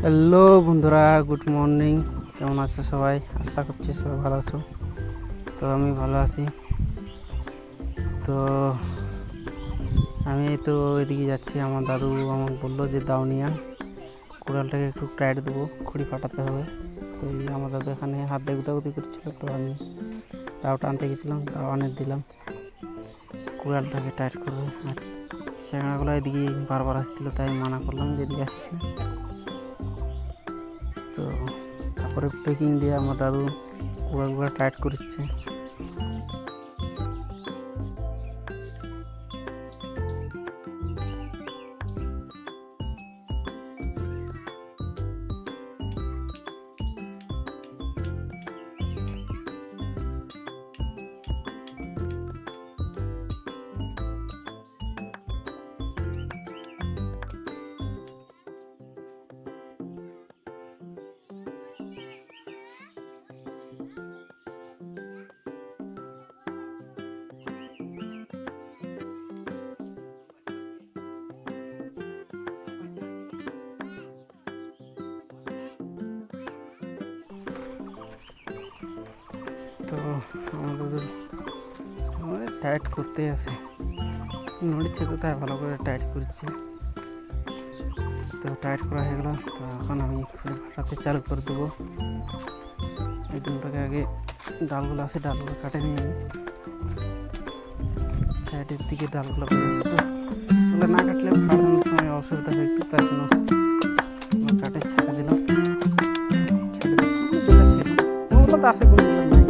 Hello বন্ধুরা, good morning. কেমন আছো সবাই? আশা করছি সবাই ভালো আছো। তো আমি ভালো আছি। তো আমি তো এদিকে যাচ্ছি। আমার দাদু আমাকে বললো যে দাউনিয়া কুড়ালটাকে একটু টাইট দেবো, খড়ি ফাটাতে হবে। তো এই আমার দাদু এখানে হাত দিয়ে গুতাগুতি করছিল, তো আমি দাওটা আনতে গেছিলাম, দাও আনে দিলাম। কুড়ালটাকে টাইট করবে। আচ্ছা, চ্যাংড়াগুলো এদিকে বারবার আসছিলো, তাই মানা করলাম যে এদিকে আসিস না। তো তারপরে পেকিং দিয়ে আমার দাদু কুড়ালগুলো টাইট করছে। তো আমাদের টাইট করতে আছে, নড়ছে তো, তাই ভালো করে টাইট করছে। তো টাইট করা হয়ে গেল। তো এখন আমি ফাটাতে চালু করে দেবো। এই ডিমটাকে আগে ডালগুলো আছে, ডালগুলো কাটে নিয়ে সাইডের দিকে ডালগুলো ওগুলো না কাটলে ফাটানোর সময় অসুবিধা হয় একটু, তার জন্য কাটে ছেড়ে দিলাম। ছেড়ে দিলাম ওগুলো তো আছে, কোনগুলো নাই।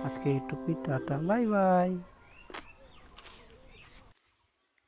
আজকে এইটুকুই, টাটা, বাই বাই।